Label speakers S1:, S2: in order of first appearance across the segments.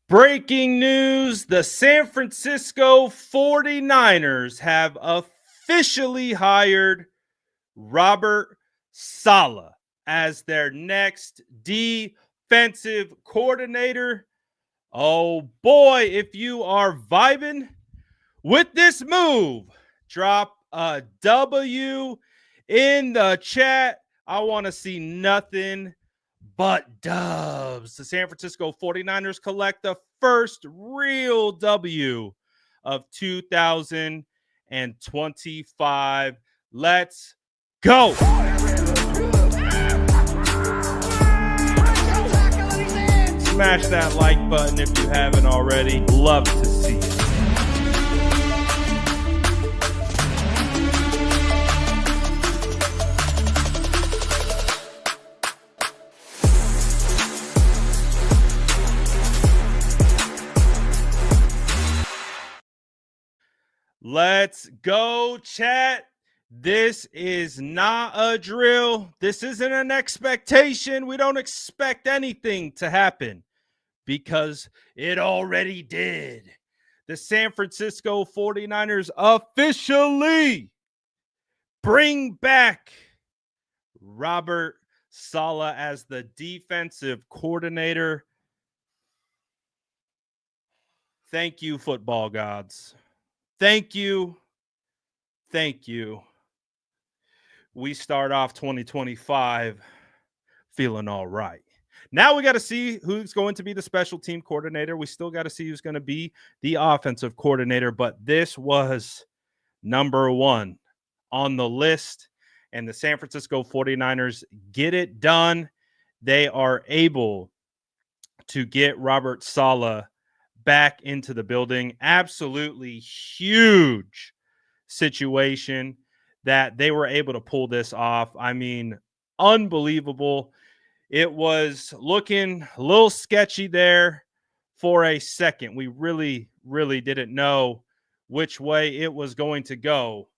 S1: Breaking news, the San Francisco 49ers have officially hired Robert Saleh as their next defensive coordinator. Oh boy, if you are vibing with this move, drop a W in the chat. I want to see nothing but dubs. The San Francisco 49ers collect the first real W of 2025. Let's go. Smash that like button if you haven't already. Love to see it. Let's go, chat. This is not a drill. This isn't an expectation. We don't expect anything to happen because it already did. The San Francisco 49ers officially bring back Robert Saleh as the defensive coordinator. Thank you, football gods. Thank you. Thank you. We start off 2025 feeling all right. Now we got to see who's going to be the special team coordinator. We still got to see who's going to be the offensive coordinator, but this was number one on the list, and the San Francisco 49ers get it done. They are able to get Robert Saleh back into the building. Absolutely huge situation that they were able to pull this off. I mean, unbelievable. It was looking a little sketchy there for a second. We really didn't know which way it was going to go.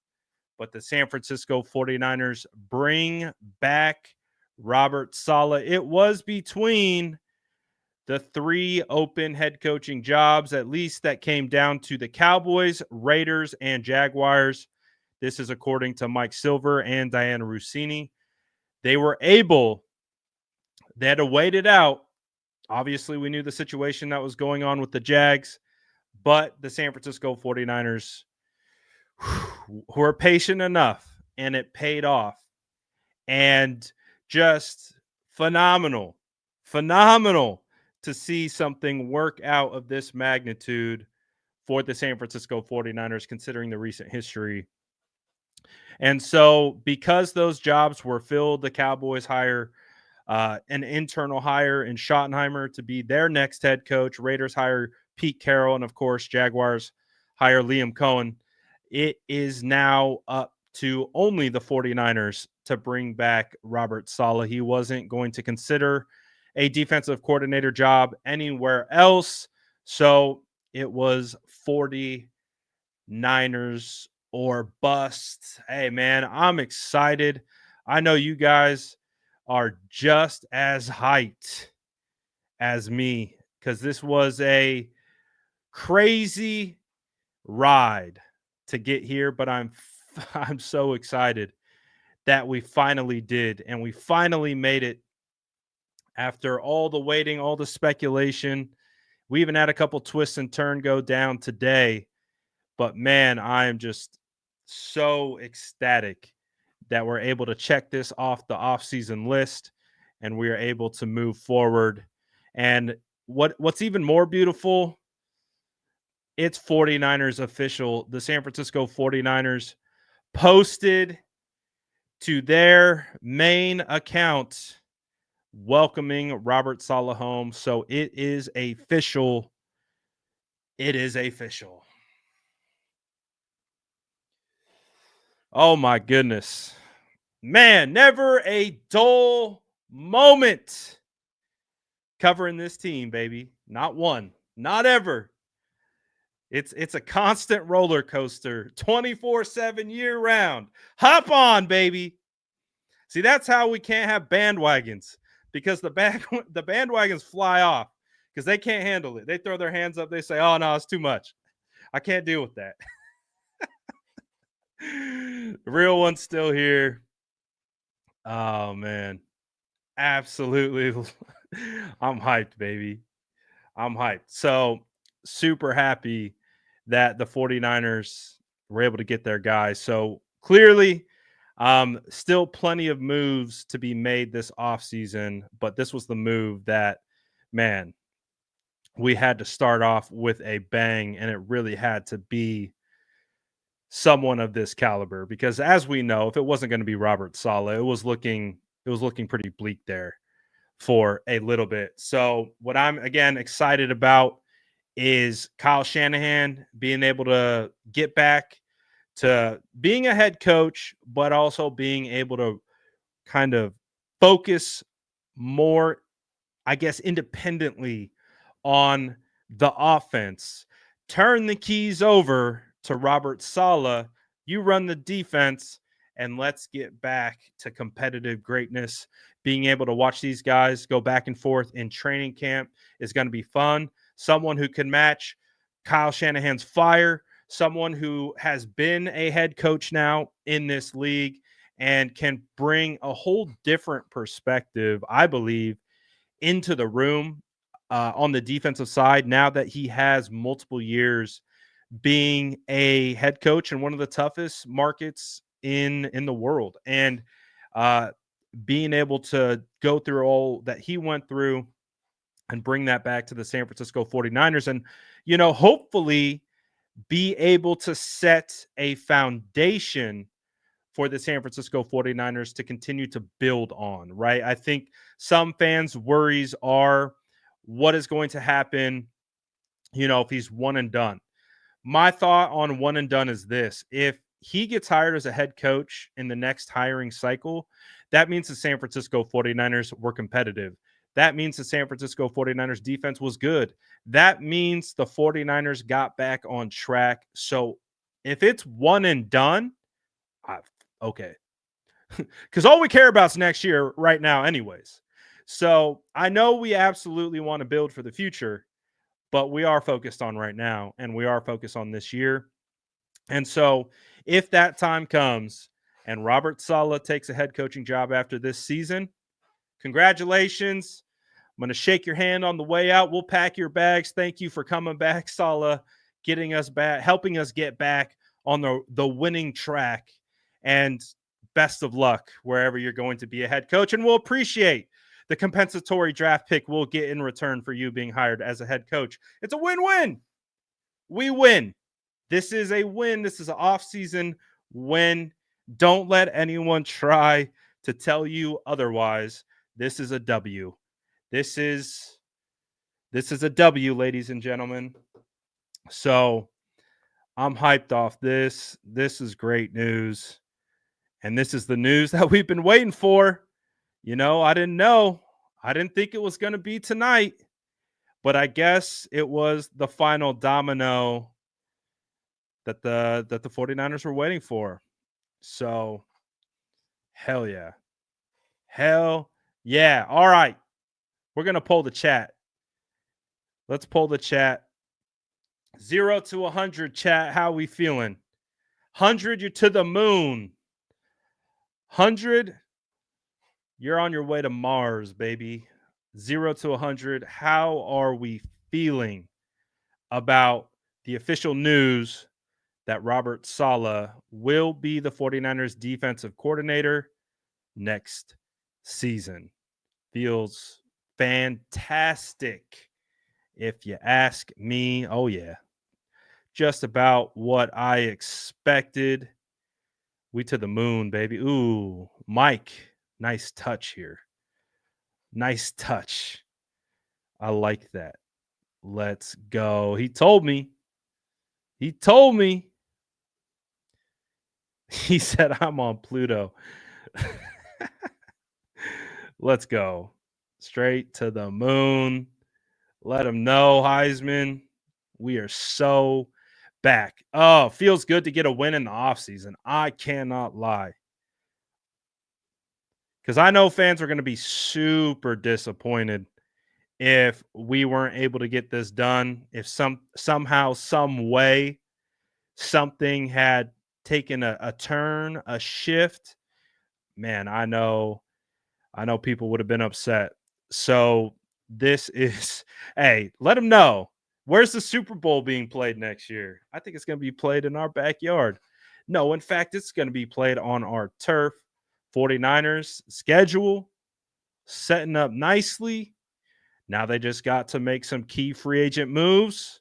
S1: But the San Francisco 49ers bring back Robert Saleh. It was between the three open head coaching jobs, at least that came down to the Cowboys, Raiders, and Jaguars. This is according to Mike Silver and Diana Rossini. They had to wait it out. Obviously, we knew the situation that was going on with the Jags, but the San Francisco 49ers were patient enough, and it paid off. And just phenomenal to see something work out of this magnitude for the San Francisco 49ers, considering the recent history. And so because those jobs were filled, the Cowboys hire an internal hire in Schottenheimer to be their next head coach. Raiders hire Pete Carroll, and of course, Jaguars hire Liam Cohen. It is now up to only the 49ers to bring back Robert Saleh. He wasn't going to consider a defensive coordinator job anywhere else. So it was 49ers or bust. Hey, man, I'm excited. I know you guys are just as hyped as me because this was a crazy ride to get here, but I'm so excited that we finally did, and we finally made it after all the waiting, all the speculation. We even had a couple twists and turns go down today, but man, I am just so ecstatic that we're able to check this off the offseason list and we are able to move forward. And what's even more beautiful, it's 49ers official. The San Francisco 49ers posted to their main account welcoming Robert Saleh home. So it is official. It is official. Oh my goodness. Man, never a dull moment covering this team, baby. Not one, not ever. It's a constant roller coaster, 24/7 year round. Hop on, baby. See, that's how we can't have bandwagons, because the bandwagons fly off. because they can't handle it. They throw their hands up. They say, "Oh no, it's too much. I can't deal with that." The real one's still here. Oh man, absolutely. I'm hyped, baby. I'm hyped. So super happy that the 49ers were able to get their guys. So clearly, still plenty of moves to be made this offseason, but this was the move that, man, we had to start off with a bang, and it really had to be someone of this caliber because as we know, if it wasn't going to be Robert Saleh, it was looking pretty bleak there for a little bit. So what I'm again excited about is Kyle Shanahan being able to get back to being a head coach, but also being able to kind of focus more, I guess, independently on the offense. Turn the keys over to Robert Saleh. You run the defense, and let's get back to competitive greatness. Being able to watch these guys go back and forth in training camp is going to be fun. Someone who can match Kyle Shanahan's fire, someone who has been a head coach now in this league and can bring a whole different perspective, I believe, into the room on the defensive side now that he has multiple years being a head coach in one of the toughest markets in the world, and being able to go through all that he went through and bring that back to the San Francisco 49ers and hopefully be able to set a foundation for the San Francisco 49ers to continue to build on, right? I think some fans' worries are what is going to happen, if he's one and done. My thought on one and done is this: if he gets hired as a head coach in the next hiring cycle, that means the San Francisco 49ers were competitive. That means the San Francisco 49ers defense was good. That means the 49ers got back on track. So if it's one and done, okay. Because all we care about is next year right now, anyways. So I know we absolutely want to build for the future, but we are focused on right now and we are focused on this year. And so if that time comes and Robert Saleh takes a head coaching job after this season, congratulations. I'm going to shake your hand on the way out. We'll pack your bags. Thank you for coming back, Salah, getting us back, helping us get back on the winning track. And best of luck wherever you're going to be a head coach. And we'll appreciate the compensatory draft pick we'll get in return for you being hired as a head coach. It's a win-win. We win. This is a win. This is an off-season win. Don't let anyone try to tell you otherwise. This is a W. This is a W, ladies and gentlemen. So I'm hyped off this. This is great news. And this is the news that we've been waiting for. I didn't know. I didn't think it was going to be tonight. But I guess it was the final domino that the 49ers were waiting for. So, hell yeah. Hell yeah. All right. We're going to pull the chat. Let's pull the chat. 0 to 100 chat. How we feeling? 100, you're to the moon. 100, you're on your way to Mars, baby. 0 to 100, how are we feeling about the official news that Robert Saleh will be the 49ers defensive coordinator next season? Feels fantastic, if you ask me. Oh, yeah. Just about what I expected. We to the moon, baby. Ooh, Mike, nice touch here. Nice touch. I like that. Let's go. He told me. He said, I'm on Pluto. Let's go. Straight to the moon. Let him know, Heisman. We are so back. Oh, feels good to get a win in the offseason. I cannot lie. Because I know fans are going to be super disappointed if we weren't able to get this done, if somehow, some way, something had taken a turn, a shift, man, I know people would have been upset. So this is, hey, let them know, where's the Super Bowl being played next year? I think it's going to be played in our backyard. No, in fact, it's going to be played on our turf. 49ers schedule setting up nicely. Now they just got to make some key free agent moves,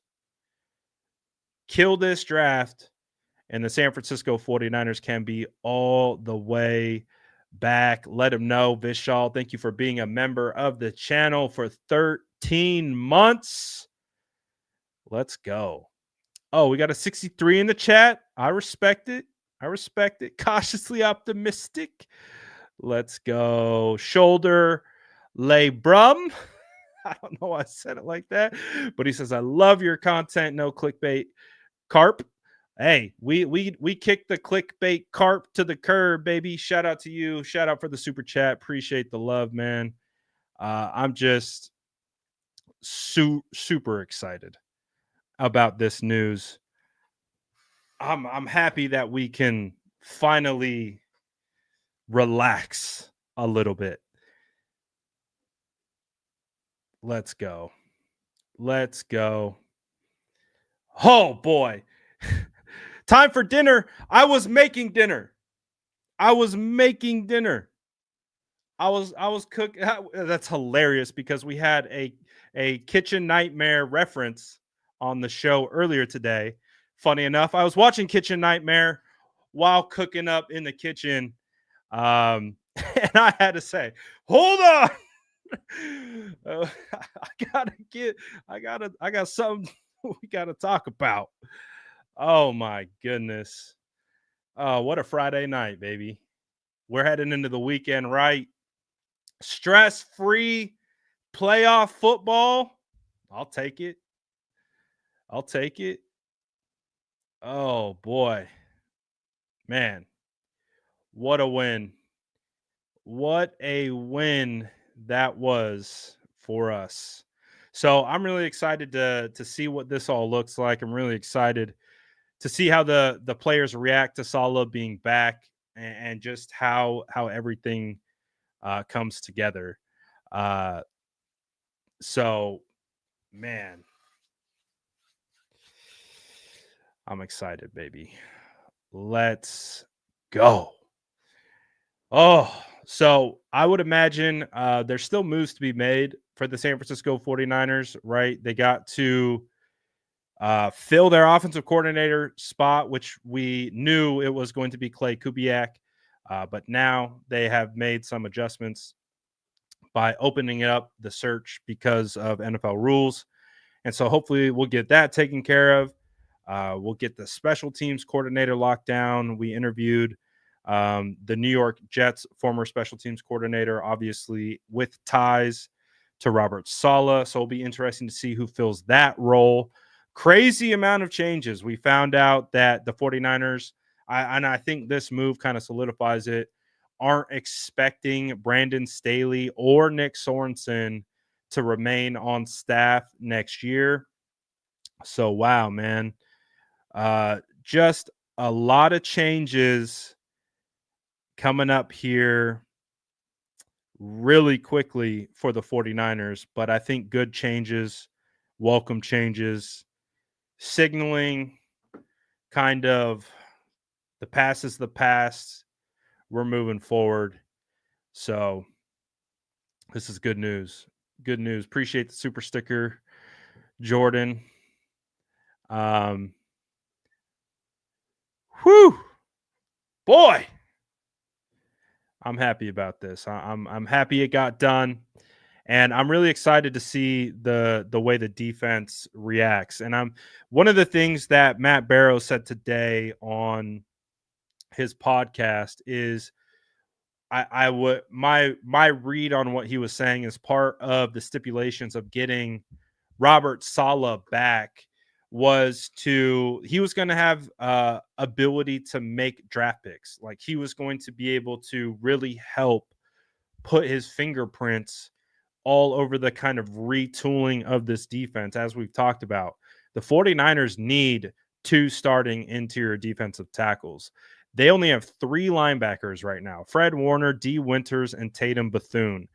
S1: kill this draft, and the San Francisco 49ers can be all the way back. Let them know. Vishal, thank you for being a member of the channel for 13 months. Let's go. Oh, we got a 63 in the chat. I respect it. Cautiously optimistic. Let's go. Shoulder lay brum. I don't know why I said it like that, but he says, I love your content. No clickbait. Carp. Hey, we kicked the clickbait carp to the curb, baby. Shout out to you. Shout out for the super chat. Appreciate the love, man. I'm just super excited about this news. I'm happy that we can finally relax a little bit. Let's go. Oh boy. Time for dinner. I was making dinner. I was cooking. That's hilarious because we had a Kitchen Nightmare reference on the show earlier today. Funny enough, I was watching Kitchen Nightmare while cooking up in the kitchen. And I had to say, hold on. I got something we gotta talk about. Oh my goodness. Oh, what a Friday night, baby. We're heading into the weekend, right? Stress-free playoff football. I'll take it. Oh boy. Man. What a win. What a win that was for us. So I'm really excited to see what this all looks like. I'm really excited to see how the players react to Salah being back and just how everything comes together. So, man, I'm excited, baby. Let's go. Oh, so I would imagine there's still moves to be made for the San Francisco 49ers, right? They got to fill their offensive coordinator spot, which we knew it was going to be Clay Kubiak. But now they have made some adjustments by opening up the search because of NFL rules. And so hopefully we'll get that taken care of. We'll get the special teams coordinator locked down. We interviewed the New York Jets former special teams coordinator, obviously with ties to Robert Saleh. So it'll be interesting to see who fills that role. Crazy amount of changes. We found out that the 49ers, and I think this move kind of solidifies it, aren't expecting Brandon Staley or Nick Sorensen to remain on staff next year. So, wow, man. Just a lot of changes coming up here really quickly for the 49ers, but I think good changes, welcome changes, signaling kind of the past is the past. We're moving forward. So this is good news. Good news. Appreciate the super sticker, Jordan. Whew. Boy. I'm happy about this. I'm happy it got done. And I'm really excited to see the way the defense reacts. And I'm one of the things that Matt Barrow said today on his podcast is I would my read on what he was saying is part of the stipulations of getting Robert Saleh back was he was going to have ability to make draft picks. Like he was going to be able to really help put his fingerprints all over the kind of retooling of this defense, as we've talked about. The 49ers need two starting interior defensive tackles. They only have three linebackers right now: Fred Warner, D. Winters, and Tatum Bethune.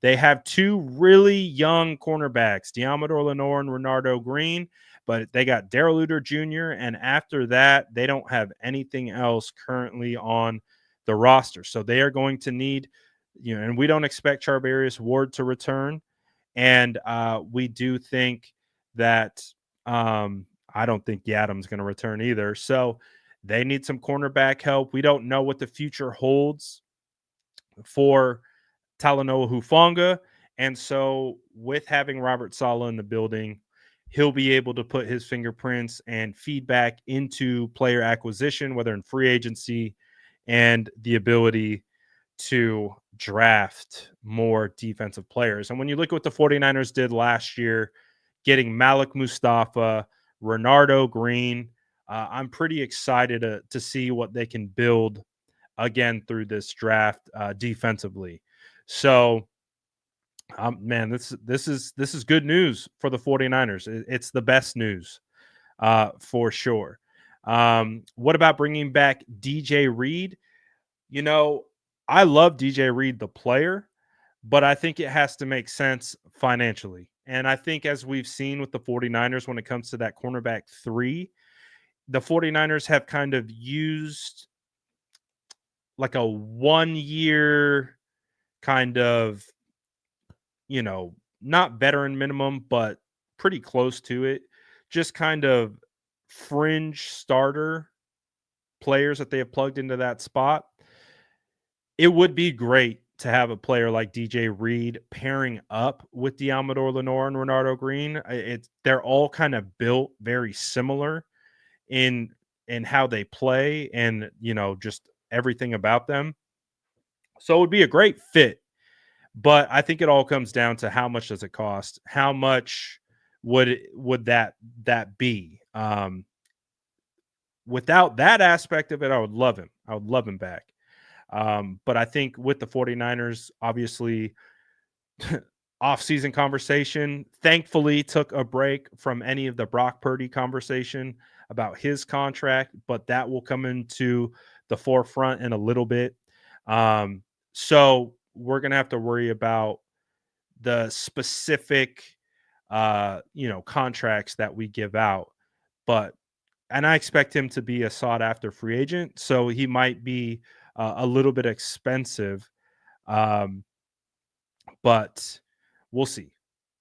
S1: They have two really young cornerbacks, Diamador Lenore and Renardo Green, but they got Darrell Luter Jr. And after that, they don't have anything else currently on the roster. So they are going to need, and we don't expect Charvarius Ward to return. And we do think that I don't think Yadam's going to return either. So they need some cornerback help. We don't know what the future holds for Talanoa Hufanga. And so with having Robert Saleh in the building, he'll be able to put his fingerprints and feedback into player acquisition, whether in free agency, and the ability to draft more defensive players. And when you look at what the 49ers did last year, getting Malik Mustafa, Renardo Green, I'm pretty excited to see what they can build again through this draft defensively. So, man, this is good news for the 49ers. It's the best news for sure. What about bringing back DJ Reed? I love DJ Reed, the player, but I think it has to make sense financially. And I think, as we've seen with the 49ers, when it comes to that cornerback 3, the 49ers have kind of used like a 1-year kind of, not veteran minimum, but pretty close to it. Just kind of fringe starter players that they have plugged into that spot. It would be great to have a player like DJ Reed pairing up with Diamador Lenore and Renardo Green. They're all kind of built very similar in how they play and just everything about them. So it would be a great fit. But I think it all comes down to how much does it cost? How much would that be? Without that aspect of it, I would love him. I would love him back. But I think with the 49ers, obviously, off-season conversation, thankfully took a break from any of the Brock Purdy conversation about his contract, but that will come into the forefront in a little bit. So we're going to have to worry about the specific, contracts that we give out. And I expect him to be a sought-after free agent, so he might be a little bit expensive, but we'll see.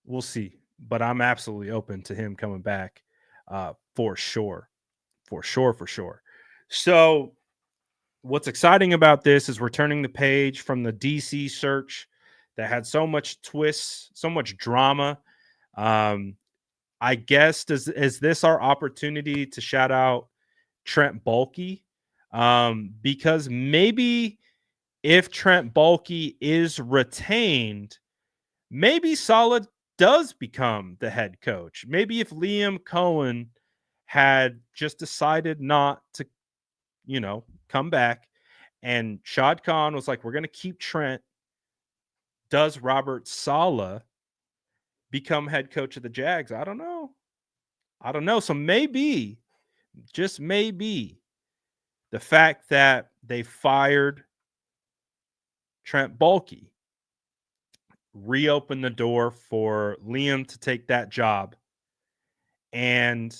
S1: We'll see. But I'm absolutely open to him coming back for sure. For sure. So what's exciting about this is we're turning the page from the DC search that had so much twists, so much drama. I guess is this our opportunity to shout out Trent Baalke? Because maybe if Trent Baalke is retained, maybe Salah does become the head coach. Maybe if Liam Cohen had just decided not to, come back, and Shad Khan was like, we're going to keep Trent, does Robert Saleh become head coach of the Jags? I don't know. So maybe, just maybe, the fact that they fired Trent Baalke reopened the door for Liam to take that job and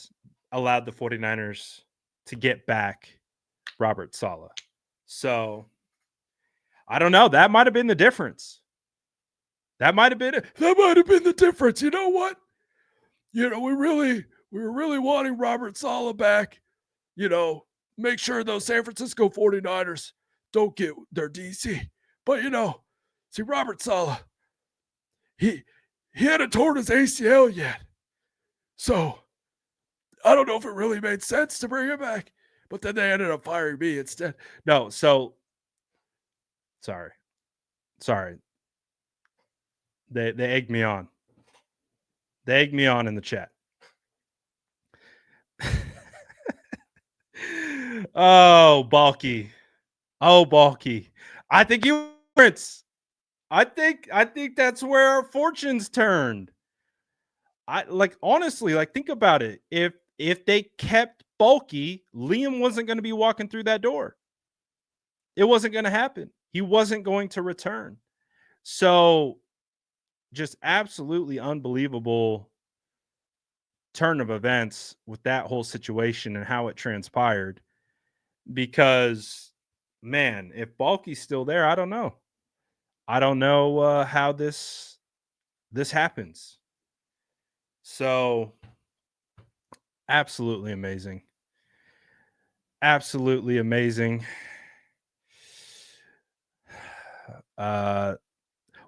S1: allowed the 49ers to get back Robert Saleh. So I don't know. That might have been the difference. That might have been the difference. You know what? We were really wanting Robert Saleh back. Make sure those San Francisco 49ers don't get their DC. But see, Robert Saleh, he hadn't torn his ACL yet. So I don't know if it really made sense to bring him back. But then they ended up firing me instead. No, so sorry. They egged me on. They egged me on in the chat. Oh, Baalke. I think you Prince. I think that's where our fortunes turned. I like honestly, like think about it. If they kept Bulky, Liam wasn't going to be walking through that door. It wasn't going to happen. He wasn't going to return. So just absolutely unbelievable turn of events with that whole situation and how it transpired. Because man, if Bulky's still there, I don't know. I don't know how this happens. So absolutely amazing. Absolutely amazing. Uh,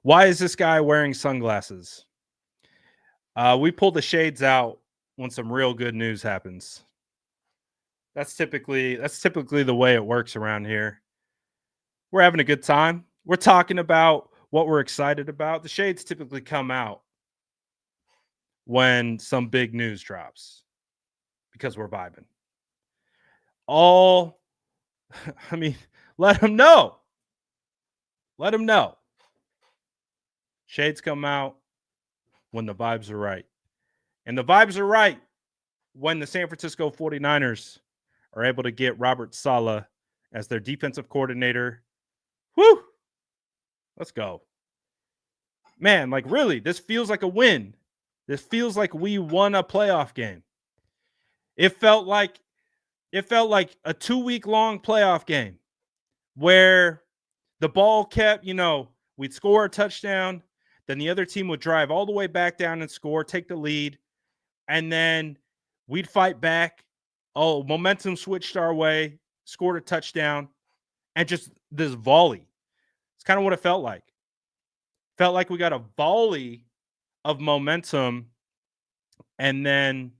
S1: why is this guy wearing sunglasses? We pull the shades out when some real good news happens. That's typically the way it works around here. We're having a good time. We're talking about what we're excited about. The shades typically come out when some big news drops because we're vibing. All, I mean, let them know. Let them know. Shades come out when the vibes are right. And the vibes are right when the San Francisco 49ers are able to get Robert Saleh as their defensive coordinator. Woo! Let's go. Man, like really, this feels like a win. This feels like we won a playoff game. It felt like a 2-week long playoff game where the ball kept, we'd score a touchdown, then the other team would drive all the way back down and score, take the lead, and then we'd fight back. Oh, momentum switched our way, scored a touchdown, and just this volley. It's kind of what it felt like. Felt like we got a volley of momentum, and then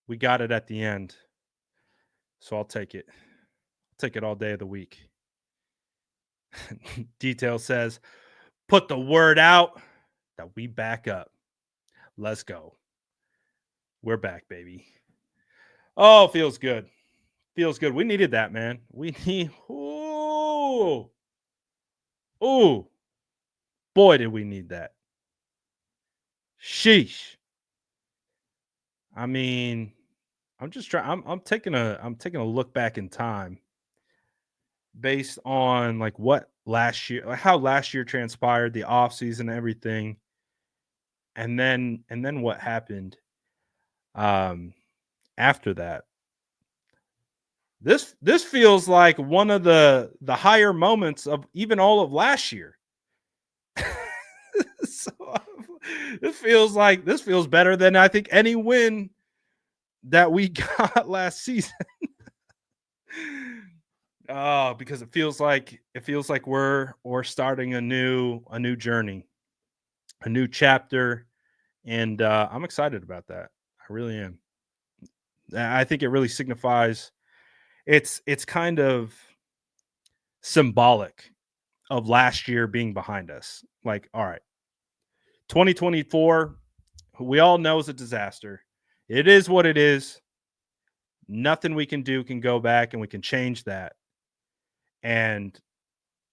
S1: we got it at the end. So I'll take it. I'll take it all day of the week. Detail says, put the word out that we back up. Let's go. We're back, baby. Oh, feels good. Feels good. We needed that, man. We need. Ooh. Ooh. Boy, did we need that. Sheesh. I mean, I'm just trying. I'm taking a look back in time based on like what last year, like how last year transpired, the off season, everything, and then what happened um after that. This feels like one of the higher moments of even all of last year. So this feels better than I think any win that we got last season. Oh, because it feels like we're starting a new journey, a new chapter, and I'm excited about that. I really am. I think it really signifies it's kind of symbolic of last year being behind us. Like, all right, 2024, we all know is a disaster. It is what it is. Nothing we can do can go back and we can change that. And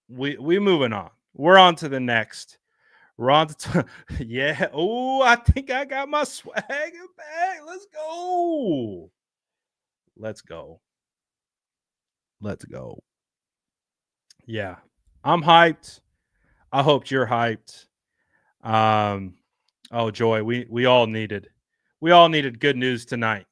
S1: we moving on. We're on to the next. We're on to yeah. Oh, I think I got my swagger back. Let's go. Let's go. Let's go. Yeah. I'm hyped. I hope you're hyped. Um oh joy, we all needed good news tonight.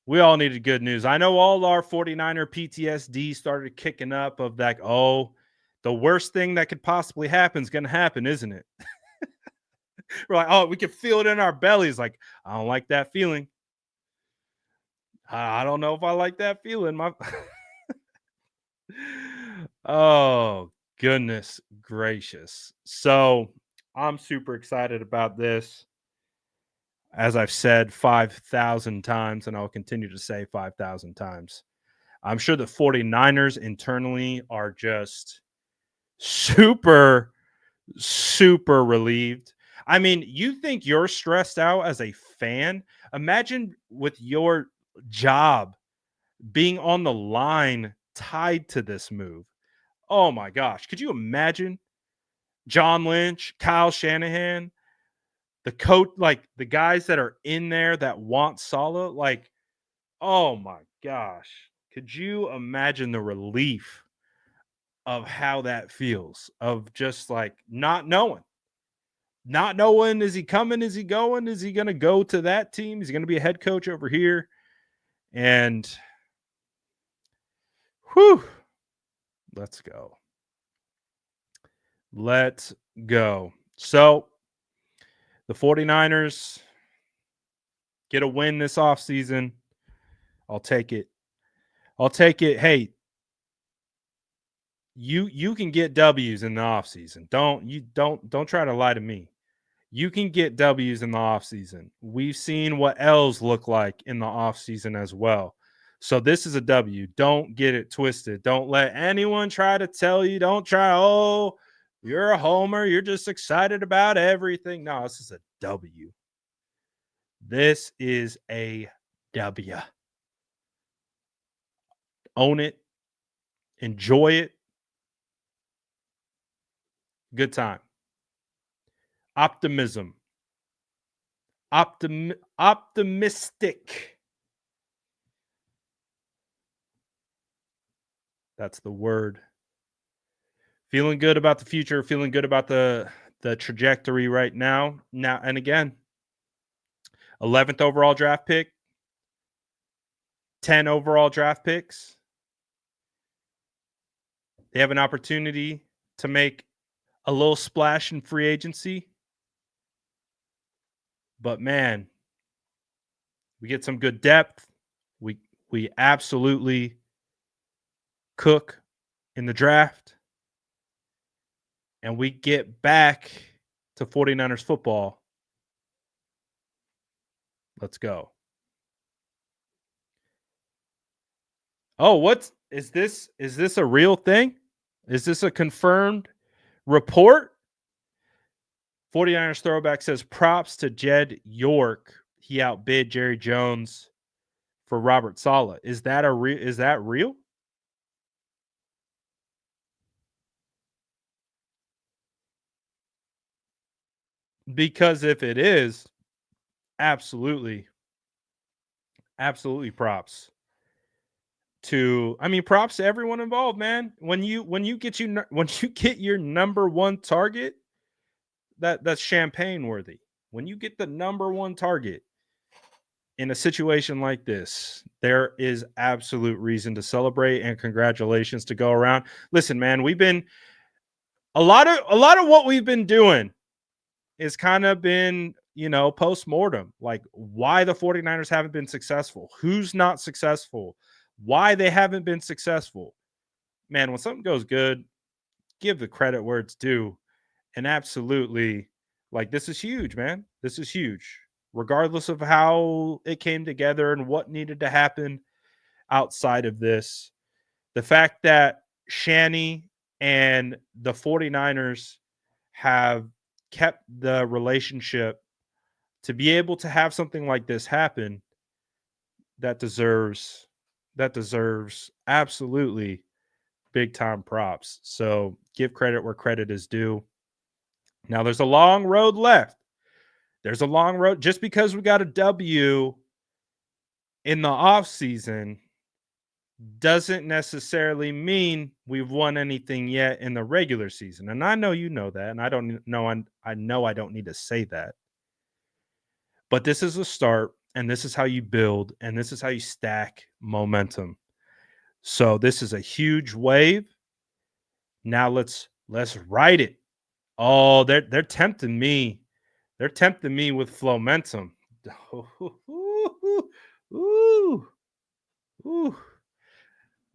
S1: We all needed good news. I know all our 49er PTSD started kicking up of like, oh, the worst thing that could possibly happen is going to happen, isn't it? We're like, oh, we can feel it in our bellies. Like, I don't like that feeling. I don't know if I like that feeling. Oh, goodness gracious. So I'm super excited about this. As I've said 5,000 times, and I'll continue to say 5,000 times. I'm sure the 49ers internally are just super, super relieved. I mean, you think you're stressed out as a fan? Imagine with your job being on the line tied to this move. Oh my gosh. Could you imagine? John Lynch, Kyle Shanahan, the coach, like the guys that are in there that want Salah, like, oh my gosh. Could you imagine the relief of how that feels? Of just like not knowing, is he coming? Is he going? Is he going to go to that team? Is he going to be a head coach over here? And whew, let's go. Let's go. So the 49ers get a win this offseason. I'll take it. I'll take it. Hey, you can get W's in the offseason. Don't try to lie to me. You can get W's in the offseason. We've seen what L's look like in the offseason as well. So this is a W. Don't get it twisted. Don't let anyone try to tell you. Don't try, oh, you're a homer. You're just excited about everything. No, this is a W. This is a W. Own it. Enjoy it. Good time. Optimism. Optimistic. That's the word. Feeling good about the future, feeling good about the trajectory right now. Now and again, 11th overall draft pick, 10 overall draft picks. They have an opportunity to make a little splash in free agency. But man, we get some good depth. We absolutely cook in the draft. And we get back to 49ers football. Let's go. Oh, what's is this? Is this a real thing? Is this a confirmed report? 49ers throwback says props to Jed York. He outbid Jerry Jones for Robert Saleh. Is that real? Because if it is, absolutely props props to everyone involved, man. When you get your number one target, that's champagne worthy. When you get the number one target in a situation like this, there is absolute reason to celebrate and congratulations to go around. Listen, man, we've been a lot of what we've been doing is kind of been, post-mortem, like why the 49ers haven't been successful, who's not successful, why they haven't been successful. Man, when something goes good, give the credit where it's due. And absolutely, like, this is huge, man. This is huge. Regardless of how it came together and what needed to happen outside of this, the fact that Shanny and the 49ers have kept the relationship to be able to have something like this happen, that deserves absolutely big time props. So give credit where credit is due. Now there's a long road left. There's a long road. Just because we got a W in the offseason doesn't necessarily mean we've won anything yet in the regular season. And I know you know that, and I know I don't need to say that. But this is a start, and this is how you build, and this is how you stack momentum. So this is a huge wave. Now let's ride it. Oh, they're tempting me. They're tempting me with Flowmentum. Ooh.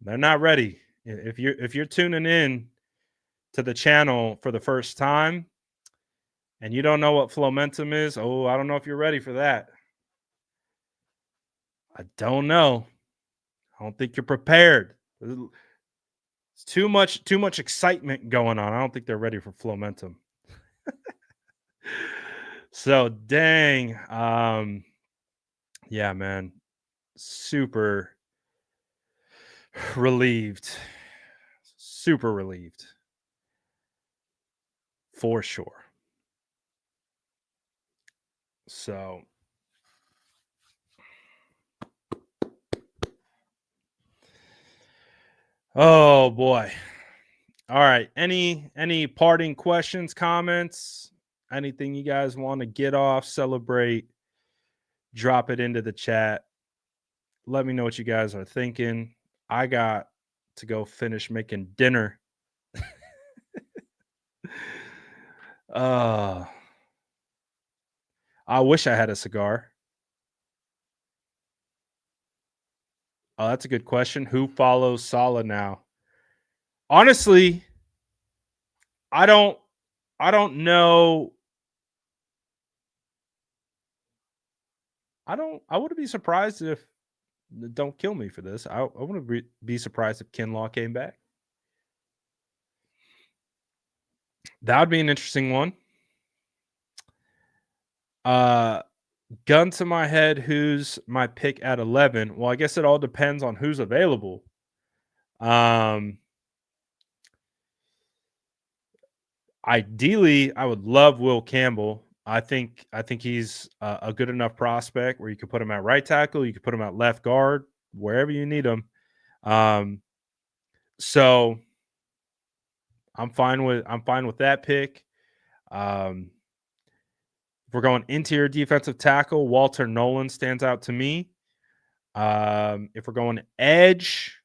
S1: They're not ready. If you're tuning in to the channel for the first time and you don't know what Flowmentum is, oh, I don't know if you're ready for that. I don't know. I don't think you're prepared. It's too much excitement going on. I don't think they're ready for Flowmentum. So dang. Yeah, man. Super relieved. Super relieved. for sure. So oh boy. All right. Any parting questions, comments, anything you guys want to get off, celebrate, drop it into the chat. Let me know what you guys are thinking. I got to go finish making dinner. uh I wish I had a cigar. Oh, that's a good question. Who follows Salah now? Honestly, I don't I don't know. I wouldn't be surprised if don't kill me for this. I wouldn't be surprised if Kinlaw came back. That would be an interesting one. Uh gun to my head, who's my pick at 11? Well, I guess it all depends on who's available. Um Ideally, I would love Will Campbell. I think he's a good enough prospect where you could put him at right tackle, you could put him at left guard, wherever you need him. Um, so I'm fine with that pick. Um, if we're going interior defensive tackle, Walter Nolan stands out to me. If we're going edge,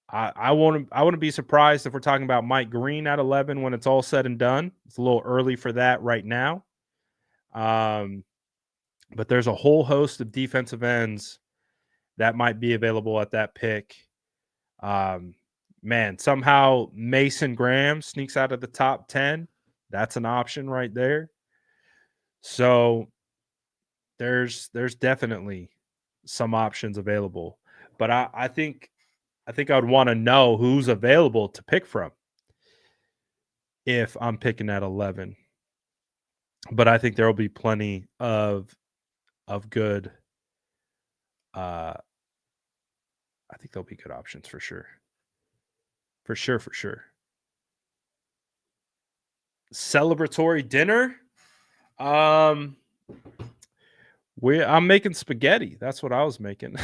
S1: I wouldn't be surprised if we're talking about Mike Green at 11 when it's all said and done. It's a little early for that right now. Um, but there's a whole host of defensive ends that might be available at that pick. Um, Man, somehow Mason Graham sneaks out of the top 10. That's an option right there. So there's definitely some options available. But I think I'd want to know who's available to pick from if I'm picking at 11. But I think there will be plenty of good uh I think there'll be good options for sure. For sure, for sure. Celebratory dinner? Um I'm making spaghetti. That's what I was making.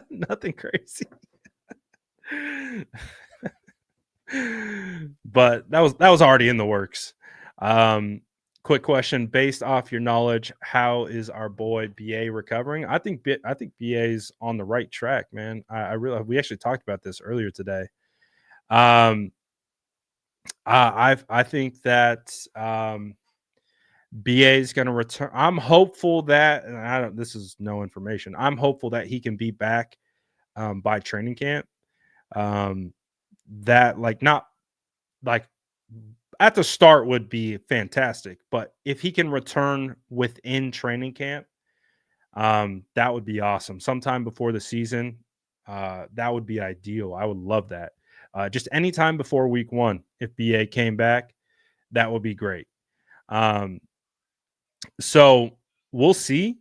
S1: Nothing crazy. But that was already in the works. Um Quick question, based off your knowledge, how is our boy BA recovering? I think BA's on the right track, man. I really we actually talked about this earlier today. Um I think that BA is going to return. I'm hopeful that, and I don't. This is no information. I'm hopeful that he can be back by training camp. Um, that like not like at the start would be fantastic, but if he can return within training camp, that would be awesome. Sometime before the season, that would be ideal. I would love that. Just anytime before week 1, if BA came back, that would be great. Um, So we'll see,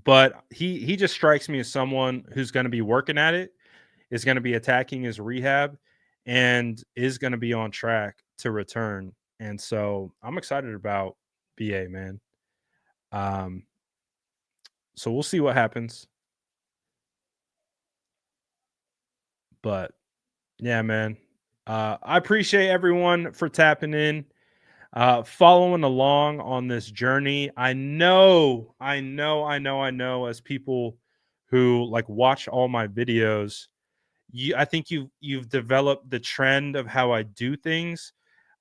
S1: but he just strikes me as someone who's going to be working at it, is going to be attacking his rehab, and is going to be on track to return. And so I'm excited about BA, man. Um, so we'll see what happens. But yeah, man. I appreciate everyone for tapping in, following along on this journey. I know, as people who like watch all my videos, I think you've developed the trend of how I do things.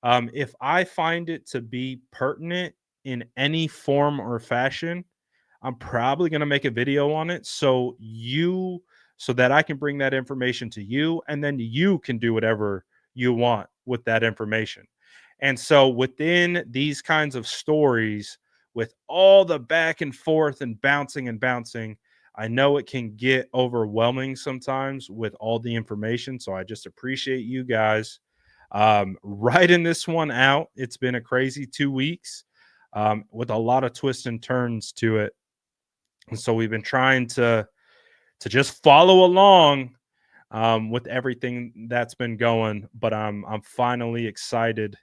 S1: If I find it to be pertinent in any form or fashion, I'm probably going to make a video on it so that I can bring that information to you, and then you can do whatever you want with that information. And so within these kinds of stories, with all the back and forth and bouncing, I know it can get overwhelming sometimes with all the information. So I just appreciate you guys writing this one out. It's been a crazy 2 weeks with a lot of twists and turns to it. And so we've been trying to just follow along with everything that's been going. But I'm finally excited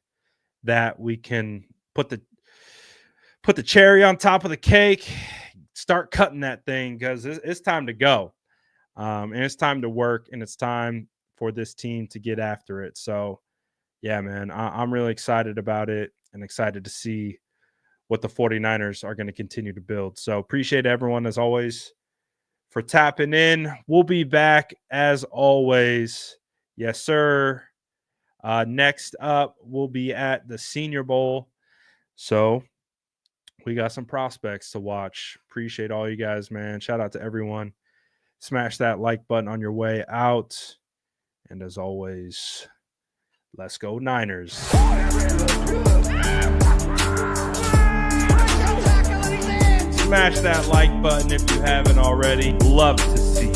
S1: that we can put the cherry on top of the cake, start cutting that thing, because it's time to go. And it's time to work, and it's time for this team to get after it. So, yeah, man, I'm really excited about it and excited to see what the 49ers are going to continue to build. So appreciate everyone, as always, for tapping in. We'll be back as always. Yes, sir. Next up, we'll be at the Senior Bowl. So we got some prospects to watch. Appreciate all you guys, man. Shout out to everyone. Smash that like button on your way out. And as always, let's go Niners. Smash that like button if you haven't already. Love to see